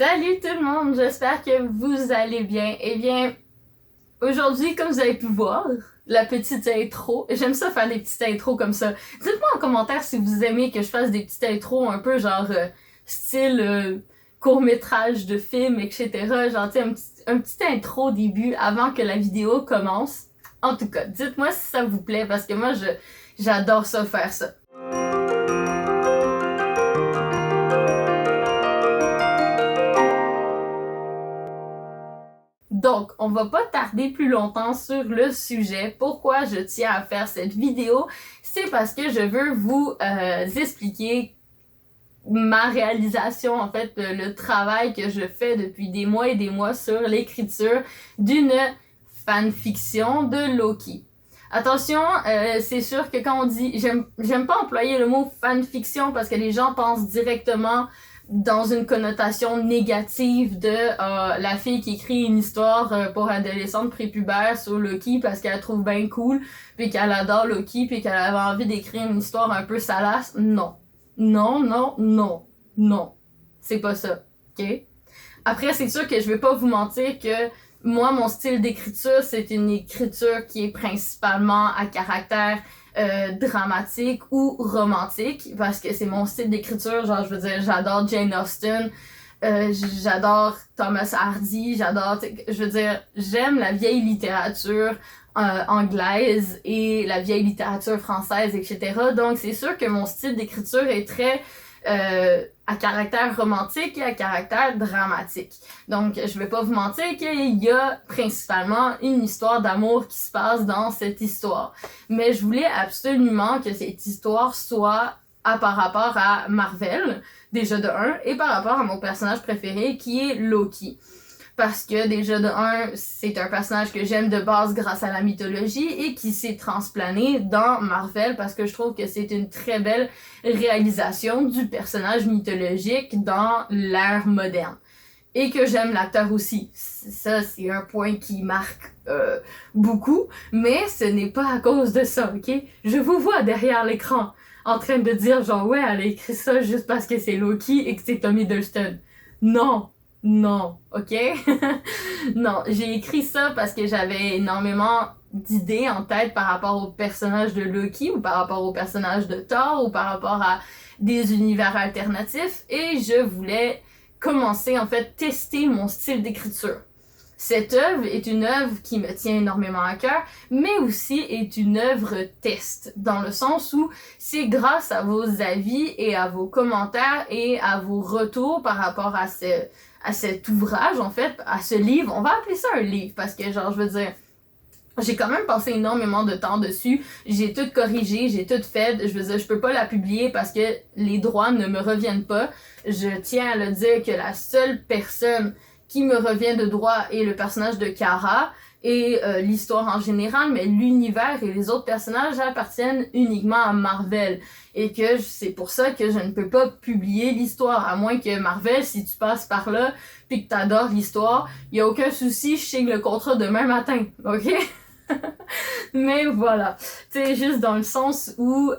Salut tout le monde, j'espère que vous allez bien. Eh bien, aujourd'hui, comme vous avez pu voir, la petite intro, j'aime ça faire des petites intros comme ça. Dites-moi en commentaire si vous aimez que je fasse des petites intros un peu genre style court-métrage de film, etc. Genre, tu sais, un petit intro au début avant que la vidéo commence. En tout cas, dites-moi si ça vous plaît parce que moi, j'adore ça faire ça. Donc, on va pas tarder plus longtemps sur le sujet. Pourquoi je tiens à faire cette vidéo? C'est parce que je veux vous expliquer ma réalisation, en fait, le travail que je fais depuis des mois et des mois sur l'écriture d'une fanfiction de Loki. Attention, c'est sûr que quand on dit... J'aime pas employer le mot fanfiction parce que les gens pensent directement dans une connotation négative de la fille qui écrit une histoire pour adolescente prépubère sur Loki parce qu'elle la trouve bien cool, puis qu'elle adore Loki, puis qu'elle avait envie d'écrire une histoire un peu salace. Non. Non, non, non, non. C'est pas ça, ok? Après, c'est sûr que je vais pas vous mentir que moi, mon style d'écriture, c'est une écriture qui est principalement à caractère dramatique ou romantique, parce que c'est mon style d'écriture. Genre, je veux dire, j'adore Jane Austen, j'adore Thomas Hardy, je veux dire, j'aime la vieille littérature anglaise et la vieille littérature française, etc. Donc, c'est sûr que mon style d'écriture est très à caractère romantique et à caractère dramatique. Donc, je vais pas vous mentir qu'il y a principalement une histoire d'amour qui se passe dans cette histoire. Mais je voulais absolument que cette histoire soit par rapport à Marvel, déjà de 1, et par rapport à mon personnage préféré qui est Loki. Parce que déjà de 1, c'est un personnage que j'aime de base grâce à la mythologie et qui s'est transplané dans Marvel parce que je trouve que c'est une très belle réalisation du personnage mythologique dans l'ère moderne. Et que j'aime l'acteur aussi. Ça, c'est un point qui marque beaucoup, mais ce n'est pas à cause de ça, ok? Je vous vois derrière l'écran en train de dire genre ouais, elle a écrit ça juste parce que c'est Loki et que c'est Tom Hiddleston. Non! Non, ok? Non, j'ai écrit ça parce que j'avais énormément d'idées en tête par rapport au personnage de Loki ou par rapport au personnage de Thor ou par rapport à des univers alternatifs et je voulais commencer en fait tester mon style d'écriture. Cette œuvre est une œuvre qui me tient énormément à cœur, mais aussi est une œuvre test, dans le sens où c'est grâce à vos avis et à vos commentaires et à vos retours par rapport à cet ouvrage, en fait, à ce livre. On va appeler ça un livre, parce que, genre, je veux dire, j'ai quand même passé énormément de temps dessus. J'ai tout corrigé, j'ai tout fait. Je veux dire, je peux pas la publier parce que les droits ne me reviennent pas. Je tiens à le dire que la seule personne qui me revient de droit est le personnage de Kara et l'histoire en général, mais l'univers et les autres personnages appartiennent uniquement à Marvel. Et que c'est pour ça que je ne peux pas publier l'histoire, à moins que Marvel, si tu passes par là pis que t'adores l'histoire, y a aucun souci, je signe le contrat demain matin, ok? Mais voilà, c'est juste dans le sens où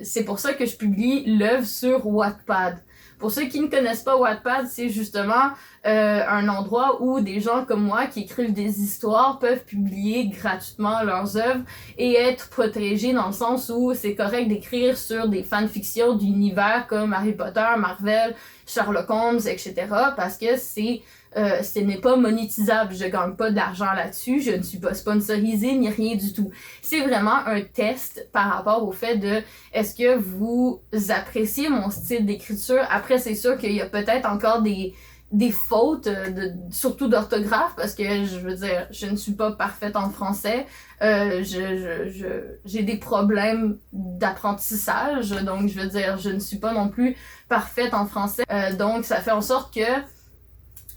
c'est pour ça que je publie l'œuvre sur Wattpad. Pour ceux qui ne connaissent pas Wattpad, c'est justement un endroit où des gens comme moi qui écrivent des histoires peuvent publier gratuitement leurs œuvres et être protégés dans le sens où c'est correct d'écrire sur des fanfictions d'univers comme Harry Potter, Marvel, Sherlock Holmes, etc. parce que ce n'est pas monétisable, je gagne pas d'argent là-dessus, je ne suis pas sponsorisée ni rien du tout. C'est vraiment un test par rapport au fait de est-ce que vous appréciez mon style d'écriture. Après, c'est sûr qu'il y a peut-être encore des fautes, surtout d'orthographe, parce que je veux dire, je ne suis pas parfaite en français. J'ai des problèmes d'apprentissage, donc je veux dire, je ne suis pas non plus parfaite en français. Donc ça fait en sorte que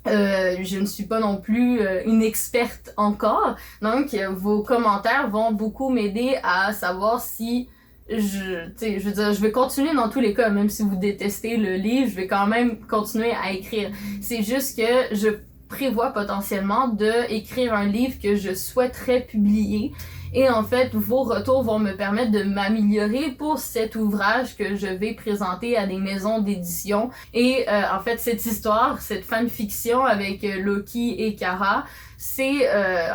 je ne suis pas non plus une experte encore. Donc, vos commentaires vont beaucoup m'aider à savoir si je veux dire, je vais continuer dans tous les cas, même si vous détestez le livre, je vais quand même continuer à écrire. C'est juste que je prévois potentiellement de écrire un livre que je souhaiterais publier Et en fait, vos retours vont me permettre de m'améliorer pour cet ouvrage que je vais présenter à des maisons d'édition. Et en fait, cette histoire, cette fanfiction avec Loki et Kara, c'est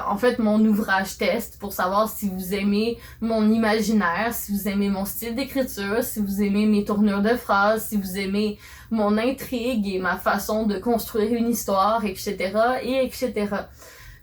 en fait mon ouvrage test pour savoir si vous aimez mon imaginaire, si vous aimez mon style d'écriture, si vous aimez mes tournures de phrases, si vous aimez mon intrigue et ma façon de construire une histoire, etc. et etc.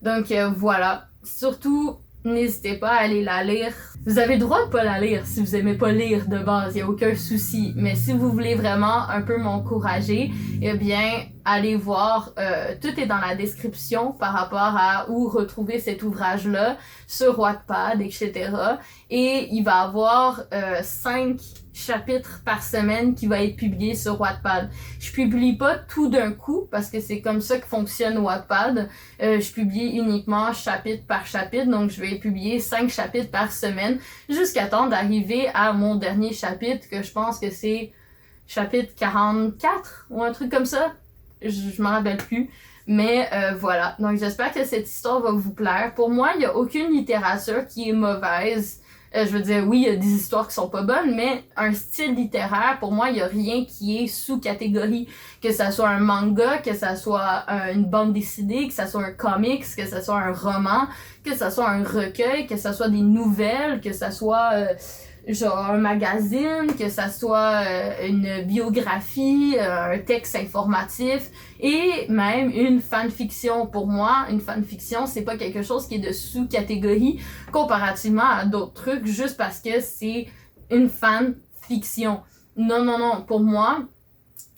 Donc voilà, surtout n'hésitez pas à aller la lire. Vous avez le droit de pas la lire si vous aimez pas lire de base, y a aucun souci. Mais si vous voulez vraiment un peu m'encourager, eh bien, allez voir, tout est dans la description par rapport à où retrouver cet ouvrage-là sur Wattpad, etc. Et il va avoir 5 chapitres par semaine qui va être publié sur Wattpad. Je publie pas tout d'un coup parce que c'est comme ça que fonctionne Wattpad. Je publie uniquement chapitre par chapitre, donc je vais publier 5 chapitres par semaine jusqu'à temps d'arriver à mon dernier chapitre que je pense que c'est chapitre 44 ou un truc comme ça. Je m'en rappelle plus. Mais voilà, donc j'espère que cette histoire va vous plaire. Pour moi, il n'y a aucune littérature qui est mauvaise. Je veux dire, oui, il y a des histoires qui sont pas bonnes, mais un style littéraire, pour moi, il y a rien qui est sous-catégorie. Que ça soit un manga, que ça soit une bande dessinée, que ça soit un comics, que ça soit un roman, que ça soit un recueil, que ça soit des nouvelles, que ça soit genre un magazine, que ça soit une biographie, un texte informatif et même une fanfiction. Pour moi, une fanfiction, c'est pas quelque chose qui est de sous-catégorie comparativement à d'autres trucs juste parce que c'est une fanfiction. Non, non, non. Pour moi,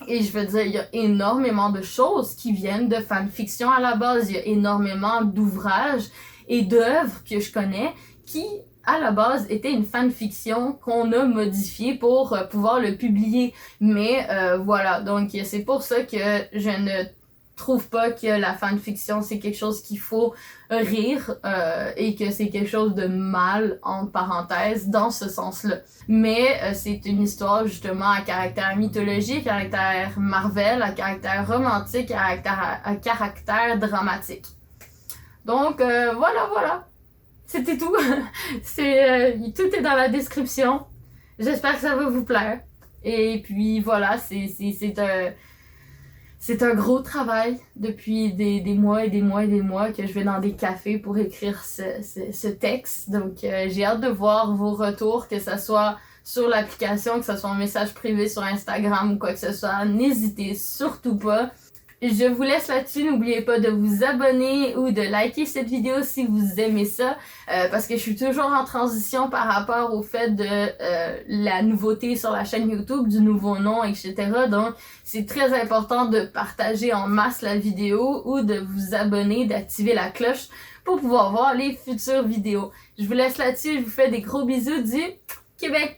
et je veux dire, il y a énormément de choses qui viennent de fanfiction à la base. Il y a énormément d'ouvrages et d'œuvres que je connais qui à la base était une fanfiction qu'on a modifiée pour pouvoir le publier. Mais voilà, donc c'est pour ça que je ne trouve pas que la fanfiction c'est quelque chose qu'il faut rire et que c'est quelque chose de mal, entre parenthèses, dans ce sens-là. Mais c'est une histoire justement à caractère mythologique, à caractère Marvel, à caractère romantique, à caractère dramatique. Donc voilà. C'était tout. Tout est dans la description. J'espère que ça va vous plaire. Et puis voilà, c'est un gros travail depuis des mois et des mois et des mois que je vais dans des cafés pour écrire ce texte. Donc j'ai hâte de voir vos retours, que ce soit sur l'application, que ce soit un message privé sur Instagram ou quoi que ce soit. N'hésitez surtout pas. Je vous laisse là-dessus, n'oubliez pas de vous abonner ou de liker cette vidéo si vous aimez ça, parce que je suis toujours en transition par rapport au fait de la nouveauté sur la chaîne YouTube, du nouveau nom, etc. Donc, c'est très important de partager en masse la vidéo ou de vous abonner, d'activer la cloche pour pouvoir voir les futures vidéos. Je vous laisse là-dessus, je vous fais des gros bisous du Québec!